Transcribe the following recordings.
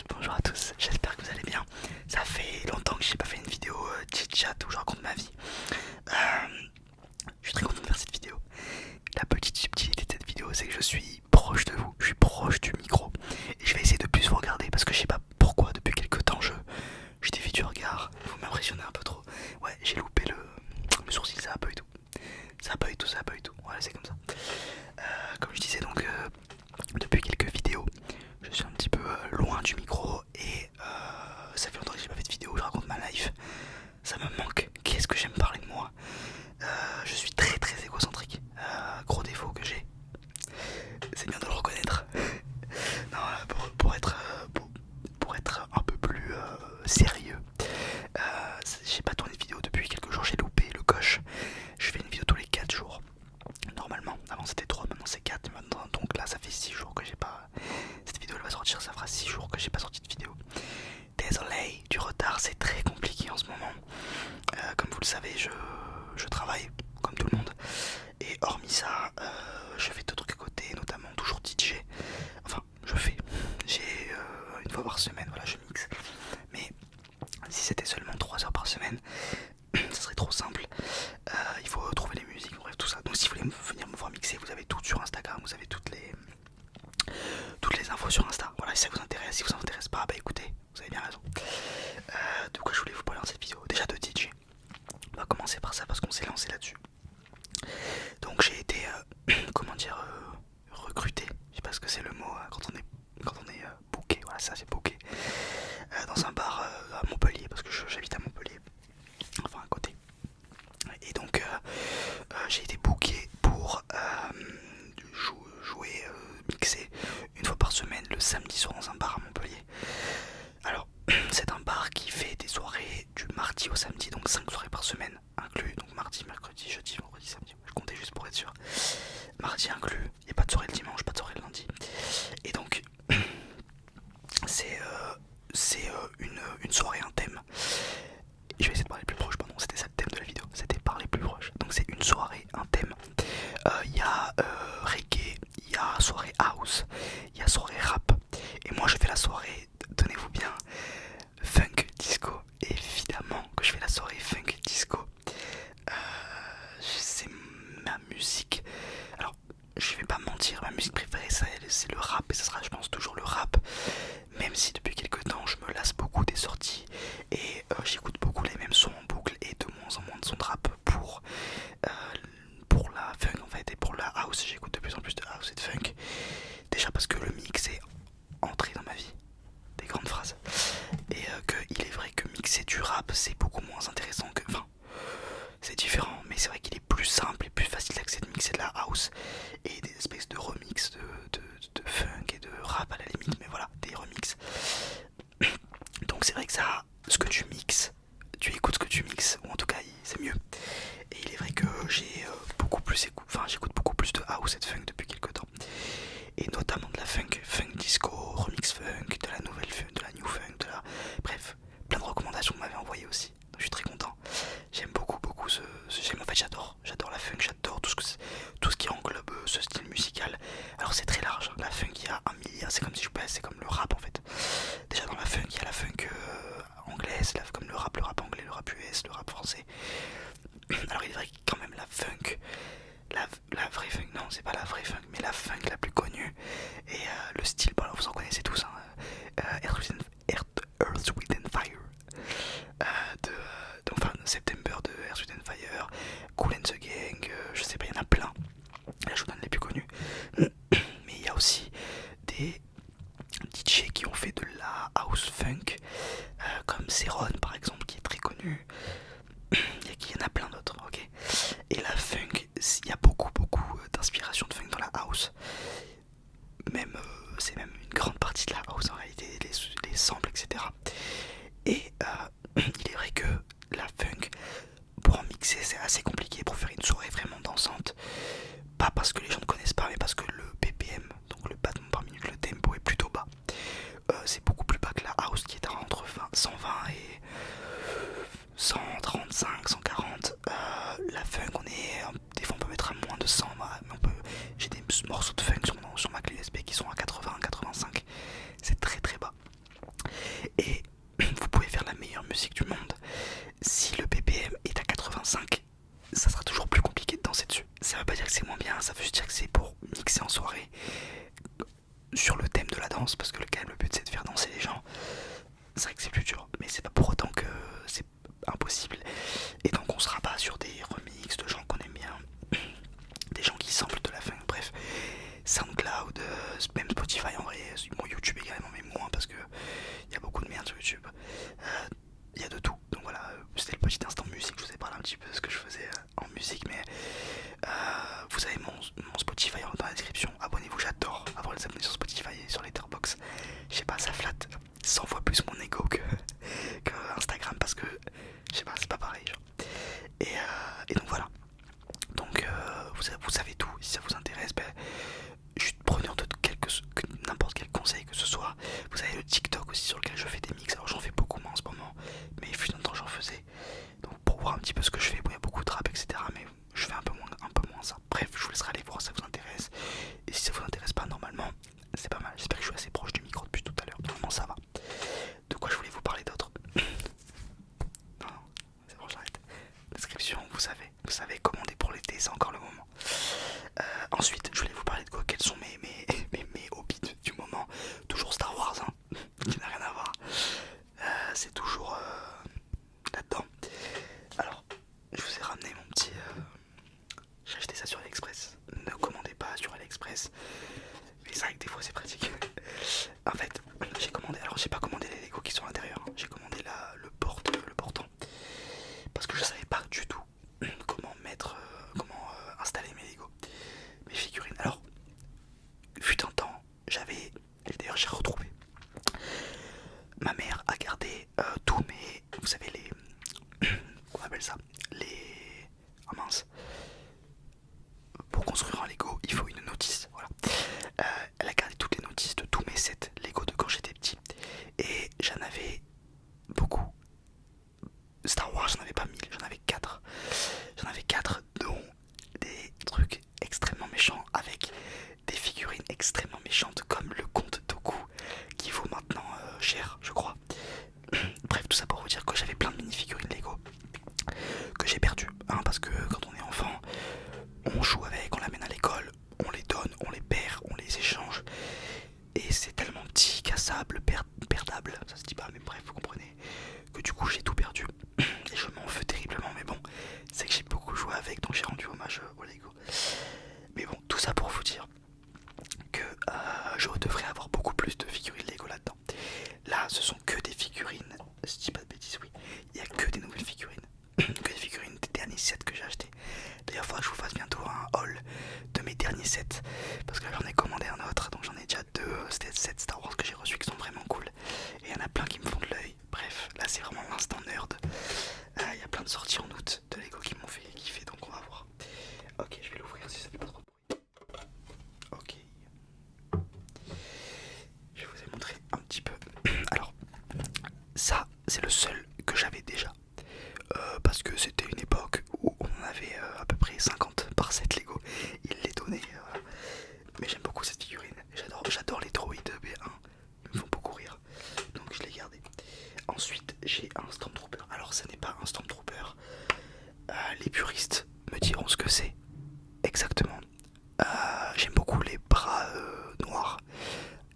bonjour à tous, j'espère que vous allez bien. Ça fait longtemps que j'ai pas fait une vidéo chit-chat où je raconte ma vie. Je suis très content de faire cette vidéo. La petite subtilité de cette vidéo, c'est que je suis proche de vous, je suis proche du micro. Et je vais essayer de plus vous regarder parce que je sais pas pourquoi depuis quelques temps je dévie du regard. Vous m'impressionnez un peu trop. Ouais, j'ai loupé le sourcil, ça a pas eu tout. Ça a pas eu tout, ça a pas eu tout. Voilà, c'est comme ça. Comme je disais donc, depuis quelques vidéos, je suis un petit peu loin du micro et ça fait longtemps que j'ai pas fait de vidéo où je raconte ma life. Ça me manque. Qu'est-ce que j'aime parler de moi. Je suis très très égocentrique. Gros défaut que j'ai. C'est bien de le reconnaître. Non, pour être un peu plus sérieux, j'ai pas tourné de vidéo depuis quelques jours. J'ai loupé le coche. Je fais une vidéo tous les 4 jours. Normalement, avant c'était 3, maintenant c'est 4. Maintenant, donc là ça fait 6 jours que j'ai pas. Cette vidéo elle va sortir, ça fera 6 jours que j'ai pas sorti de vidéo. Désolé du retard, c'est très compliqué en ce moment. Comme vous le savez, je travaille comme tout le monde. Et hormis ça, je fais d'autres trucs à côté, notamment toujours DJ. Enfin, j'ai une fois par semaine, voilà, je mixe. Mais si c'était seulement 3 heures par semaine, ça serait trop simple. Il faut trouver les musiques, bref, tout ça. Donc si vous voulez venir me voir mixer, vous avez tout sur Instagram, vous avez toutes les infos sur Insta. Voilà, si ça vous intéresse, si vous intéresse pas, bah écoutez, vous avez bien raison. De quoi je voulais vous parler dans cette vidéo? Déjà de DJ. On va commencer par ça parce qu'on s'est lancé là-dessus. Donc j'ai été, comment dire, recruté. Je sais pas ce que c'est le mot quand on est booké. Voilà, ça c'est booké. Dans un bar à Montpellier parce que j'habite à Montpellier. Enfin à côté. Et donc j'ai été booké pour jouer, mixer une fois par semaine le samedi soir dans un bar à Montpellier. Alors c'est un bar qui fait des soirées du mardi au samedi, donc 5 soirées par semaine inclus, donc mardi, mercredi, jeudi, vendredi, samedi. Je comptais juste pour être sûr. Mardi inclus, il n'y a pas de soirée le dimanche, pas de soirée le lundi. Et donc c'est une soirée, un thème. Je vais essayer de parler plus proche, pardon, c'était ça le thème de la vidéo, c'était parler plus proche. Donc c'est une soirée, un thème. Il y a reggae, il y a soirée house, il y a soirée rap. Et moi je fais la soirée, tenez-vous bien, funk disco. Évidemment que je fais la soirée funk disco. C'est ma musique. Alors je vais pas mentir, ma musique préférée c'est le rap. Et ça sera je pense toujours le rap. Même si depuis quelques temps je me lasse beaucoup des sorties. Et j'écoute beaucoup les mêmes sons en boucle. Et de moins en moins de sons de rap pour la funk en fait. Et pour la house, j'écoute de plus en plus de house et de funk. Déjà parce que le mix est entré dans ma vie. Des grandes phrases. Et qu'il est vrai que mixer du rap c'est beaucoup moins intéressant que... Enfin, c'est différent, mais c'est vrai qu'il est plus simple et plus facile d'accès de mixer de la house et des espèces de remix de funk et de rap à la limite, mais voilà, des remixes. Donc c'est vrai que ça, ce que tu mixes, tu écoutes ce que tu mixes, ou en tout cas c'est mieux. Et il est vrai que j'ai j'écoute beaucoup plus de house et de funk depuis quelques temps. Et notamment de la funk disco, remix funk, de la nouvelle funk, de la new funk, bref, plein de recommandations que vous m'avez envoyées aussi. Donc je suis très content. J'aime beaucoup en fait j'adore la funk, j'adore tout ce qui englobe ce style musical. Alors c'est très large, la funk il y a un milliard, c'est comme si c'est comme le rap en fait. Déjà dans la funk il y a la funk anglaise, comme le rap anglais, le rap US, le rap français. Alors il est vrai que quand même la funk, la vraie funk, non c'est pas la vraie funk, mais la funk la plus connue, et le style, bon, vous en connaissez tous, hein, Earth, Wind and Fire, donc September de Earth, Wind and Fire, Kool and the Gang, je sais pas, il y en a plein, là je vous donne les plus connus, mais il y a aussi des DJ qui ont fait de la house funk, comme Zeron par exemple qui est très connu. Il y en a plein d'autres, ok. Et la funk, il y a beaucoup d'inspiration de funk dans la house. Même, c'est même une grande partie de la house en réalité, les samples, etc. Et il est vrai que la funk, pour en mixer, c'est assez compliqué pour faire une soirée vraiment dansante. Pas parce que les gens ne connaissent pas, mais parce que le BPM, donc le battement par minute, le tempo est plutôt bas. C'est beaucoup plus bas que la house qui est entre 120 et 135, 140. La funk, des fois on peut mettre à moins de 100, mais j'ai des morceaux de funk sur ma clé USB qui sont à 80, 85. C'est très très bas. sur le thème de la danse, parce que quand même le but c'est de faire danser les gens. C'est vrai que c'est plus dur, mais c'est pas pour autant que c'est impossible. Et donc on se rabat sur des remixes de gens qu'on aime bien, des gens qui samplent de la funk, bref. SoundCloud, même Spotify en vrai, mon YouTube également, mais moins parce que il y a beaucoup de merde sur YouTube. Il y a de tout. Donc voilà, c'était le petit instant musique, je vous ai parlé un petit peu de ce que je faisais en musique, mais vous avez mon Spotify dans la description. Abonnez-vous, j'adore avoir les abonnés sur Spotify et sur Letterboxd. Je sais pas, ça flatte 100 fois plus mon ego que Instagram parce que je sais pas, c'est pas pareil genre. Et donc voilà. Donc vous savez tout. Si ça vous intéresse, ben, je suis preneur de n'importe quel conseil que ce soit. Vous avez le TikTok aussi sur lequel je fais des mix. Alors j'en fais beaucoup moins en ce moment, mais il fut longtemps j'en faisais. Donc pour voir un petit peu ce que je fais, bon, il y a beaucoup de rap, etc. Mais je fais un peu moins ça. Bref, je vous laisserai aller voir si ça vous intéresse. Et si ça vous intéresse pas, normalement, c'est pas mal. J'espère que je suis assez proche du micro depuis tout à l'heure. Normalement, ça va. De quoi je voulais vous parler d'autre? Non, c'est bon, j'arrête. Description, vous savez, commander pour l'été, c'est encore le moment. Ensuite, je voulais vous parler de quoi? Quels sont mes hobbies du moment? Toujours Star Wars, hein, qui n'a rien à voir. C'est toujours là-dedans. Alors, je vous ai ramené mon petit. J'ai acheté ça sur AliExpress. Ne commandez pas sur AliExpress. Mais c'est vrai que des fois c'est pratique. En fait, j'ai commandé. Alors, j'ai pas commandé les Lego qui sont à l'intérieur. Hein. J'ai commandé le portant. Parce que je savais pas du tout comment installer mes Lego, mes figurines. Alors, fut un temps, d'ailleurs j'ai retrouvé. Ma mère a gardé tous mes, vous savez on appelle ça, oh mince, pour construire un Lego, il faut une notice, voilà. Elle a gardé toutes les notices de tous mes sets Lego de quand j'étais petit. Et j'en avais beaucoup. Star Wars, j'en avais pas 1000, j'en avais 4. J'en avais 4, dont des trucs extrêmement méchants avec des figurines extrêmement méchantes comme le comte Dooku qui vaut maintenant cher, je crois. Bref, tout ça pour vous dire que j'avais plein de mini-figurines Lego que j'ai perdu, hein, parce que quand on est enfant, on joue avec, on l'amène à l'école, on les donne, on les perd, on les échange. Et c'est tellement petit, cassable, perdable, ça se dit pas, mais bref, vous comprenez que du coup j'ai tout perdu. Et je m'en veux terriblement, mais bon, c'est que j'ai beaucoup joué avec, donc j'ai rendu hommage au Lego. Mais bon, tout ça pour vous dire que je devrais avoir beaucoup plus de figurines Lego là-dedans. Là, ce sont que des figurines, si je dis pas de bêtises, oui, il y a que des nouvelles figurines, que des figurines des derniers sets que j'ai achetés. D'ailleurs, il faudra que je vous fasse bientôt un haul de mes derniers sets, parce que j'en ai commandé un autre, donc j'en ai déjà deux sets Star Wars que j'ai reçus qui sont vraiment cool. Et il y en a plein qui me font de l'œil. Bref, là c'est vraiment l'instant nerd. Il y a plein de sorties en août de Lego qui m'ont fait kiffer, donc on va voir. Ok, je vais l'ouvrir si ça fait pas trop de bruit. Ok. Je vous ai montré un petit peu. Alors, ça c'est le seul que j'avais déjà. Parce que c'était une époque où on en avait à peu près 50 par set Lego. Il les donnait. Mais j'aime beaucoup cette figurine. J'adore les droïdes B1. Ils me font beaucoup rire. Donc je l'ai gardé. Ensuite, j'ai un Stormtrooper. Alors, ce n'est pas un Stormtrooper. Les puristes me diront ce que c'est exactement. J'aime beaucoup les bras noirs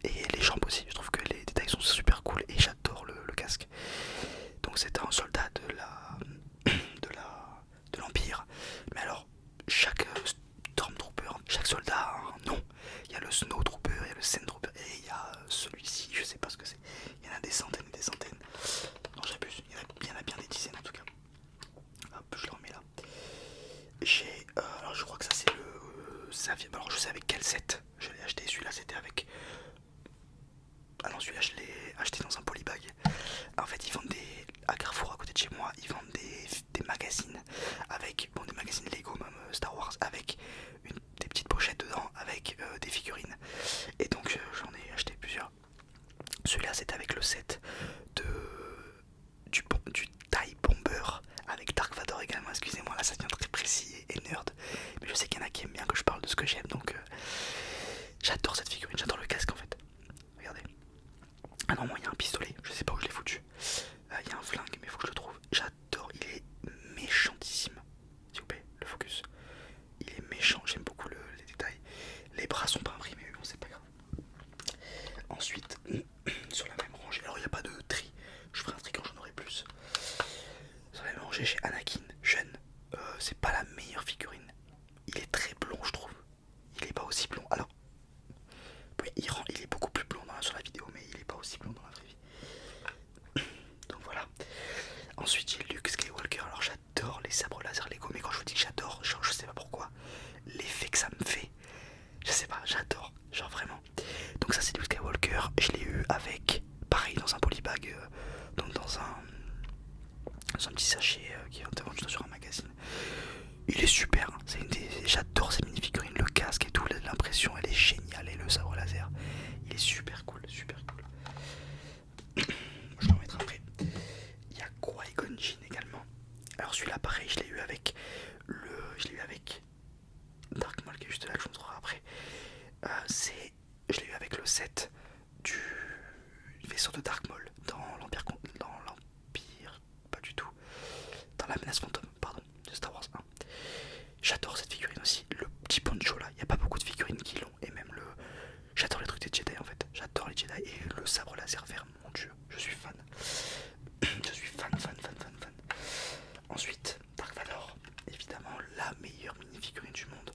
et les jambes aussi. Je trouve que les détails sont super cool et j'adore le casque. Donc, c'est un soldat de l'Empire. Mais alors, chaque Stormtrooper, chaque soldat a un nom. Il y a le Snowtrooper, il y a le Sandtrooper et il y a celui-ci, je sais pas ce que c'est. Il y en a des centaines et des centaines. Non, j'abuse, il y en a bien des dizaines en tout cas. Hop, je le remets là. J'ai. Alors, je crois que ça c'est le. Alors, je sais avec quel set je l'ai acheté. Celui-là, c'était avec. Ah non, celui-là, je l'ai acheté dans un polybag. En fait, ils vendent des. À Carrefour, à côté de chez moi, ils vendent des magazines avec. Bon, des magazines Lego, même Star Wars, avec des petites pochettes dedans, avec des figurines. Et donc, j'en ai acheté plusieurs. Celui-là, c'était avec le set du TIE Bomber avec Dark Vador également. Excusez-moi, là ça devient très précis et nerd. Mais je sais qu'il y en a qui aiment bien que je parle de ce que j'aime, donc j'adore cette figurine, j'adore le casque en fait. Regardez. Ah non, moi il y a un pistolet, je sais pas où je l'ai foutu. Il y a un flingue, mais il faut que je le trouve. J'adore, il est méchantissime. S'il vous plaît, le focus. Il est méchant, j'aime beaucoup les détails. Les bras sont pas imprimés, mais bon, c'est pas grave. Ensuite, sur la même rangée, alors il n'y a pas de tri, je ferai un tri quand j'en aurai plus. Sur la même rangée, j'ai Anakin, jeune. C'est pas la meilleure figurine. Il est très blond, je trouve. Il est pas aussi blond. Alors, oui, il est beaucoup plus blond sur la vidéo, mais il est pas aussi blond dans la vraie vie. Donc voilà. Ensuite, j'ai Luke Skywalker. Alors, j'adore les sabres laser Lego, mais quand je vous dis que j'adore, genre, je sais pas pourquoi, l'effet que ça me fait, je sais pas, j'adore, genre vraiment. Donc, ça, c'est Luke Skywalker. Je l'ai eu avec, pareil, dans un polybag, donc dans un petit sachet qui est vendu sur un magazine. Il est super, hein. J'adore ces mini-figurines, le casque et tout, l'impression elle est géniale et le sabre laser, il est super cool, super cool. Je vais en mettre après. Il y a Qui-Gon Jinn également. Alors celui-là pareil, je l'ai eu avec Dark Maul qui est juste là que je vous montrerai après. Je l'ai eu avec le set du vaisseau de Dark Maul dans l'Empire, pas du tout, dans la menace fantôme, pardon, de Star Wars 1. J'adore cette figurine aussi, le petit poncho là, il n'y a pas beaucoup de figurines qui l'ont, et même j'adore les trucs des Jedi en fait, j'adore les Jedi et le sabre laser vert, mon dieu, je suis fan. Je suis fan. Ensuite, Dark Vador, évidemment la meilleure mini-figurine du monde.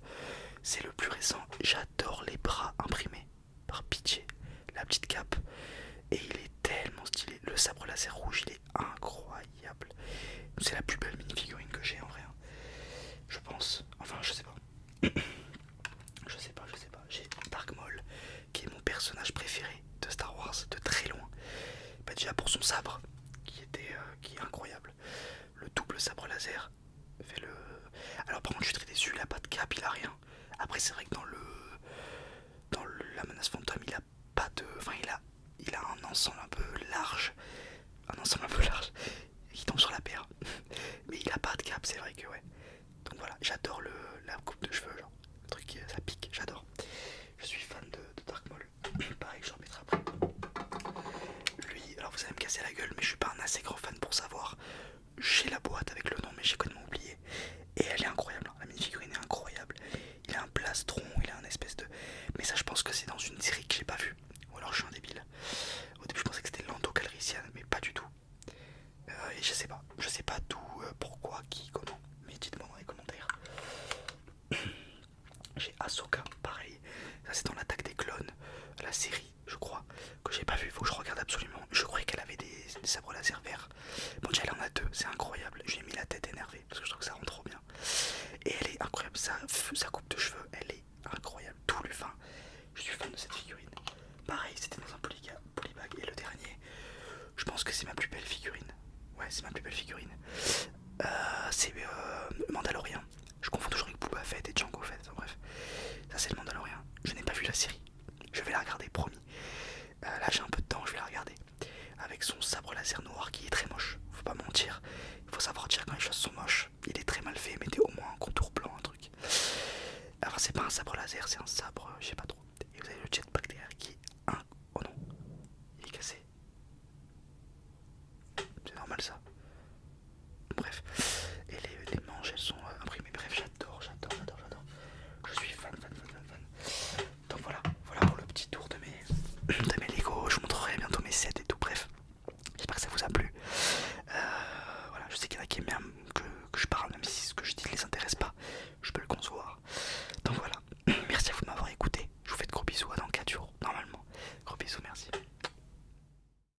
C'est le plus récent, j'adore les bras imprimés par pitié, la petite cape, et il est tellement stylé. Le sabre laser rouge, il est incroyable. C'est la plus belle mini-figurine que j'ai en vrai, hein. Je pense, enfin je sais pas. Je sais pas. J'ai Dark Maul, qui est mon personnage préféré de Star Wars, de très loin. Bah, déjà pour son sabre, qui est incroyable. Le double sabre laser fait le. Alors par contre je suis très déçu, il a pas de cap, il a rien. Après c'est vrai que la menace fantôme, il a pas de. Enfin il a un ensemble un peu large. Qui tombe sur la paire. Mais il a pas de cap, c'est vrai que ouais. Donc voilà, j'adore la coupe de cheveux, genre. Le truc, ça pique, j'adore. Je suis fan de Dark Maul. Pareil, j'en mettrai après. Lui, alors vous allez me casser la gueule, mais je suis pas un assez grand fan pour savoir. J'ai la boîte avec le nom, mais j'ai complètement oublié. Et elle est incroyable, hein. La mini-figurine est incroyable. Il a un plastron, il a un espèce de. Mais ça, je pense que c'est dans une série que j'ai pas vue. Ou alors je suis un débile. Au début, je pensais que c'était Lando Calrissian, mais pas du tout. Et je sais pas d'où, pourquoi, qui, comment. Mais dites-moi dans les commentaires. J'ai Ahsoka, pareil. Ça, c'est dans l'attaque des clones, la série, je crois, que j'ai pas vu. Faut que je regarde absolument. Je croyais qu'elle avait des sabres laser verts. Bon, déjà, elle en a deux, c'est incroyable. J'ai mis la tête énervée parce que je trouve que ça rend trop bien. Et elle est incroyable. Sa coupe de cheveux, elle est incroyable. Tout lui fin. Je suis fan de cette figurine. Pareil, c'était dans un polybag. Et le dernier, je pense que c'est ma plus belle figurine. Ouais, c'est ma plus belle figurine. C'est Mandalorian. Je confonds toujours avec Boba Fett et Jango Fett. Enfin, bref, ça c'est le Mandalorian. Je n'ai pas vu la série. Je vais la regarder, promis. Là j'ai un peu de temps, je vais la regarder. Avec son sabre laser noir qui est très moche. Faut pas mentir. Il faut savoir dire quand les choses sont moches. Il est très mal fait. Mettez au moins un contour blanc, un truc. Enfin, c'est pas un sabre laser, c'est un sabre, je sais pas trop. Et vous avez le jetpack derrière qui est un. Oh non, il est cassé. C'est normal ça. Bref, et les manches elles sont imprimées. Bref, j'adore. Je suis fan. Donc voilà pour le petit tour de mes Lego. Je vous montrerai bientôt mes sets et tout. Bref, j'espère que ça vous a plu. Voilà, je sais qu'il y en a qui aiment bien que je parle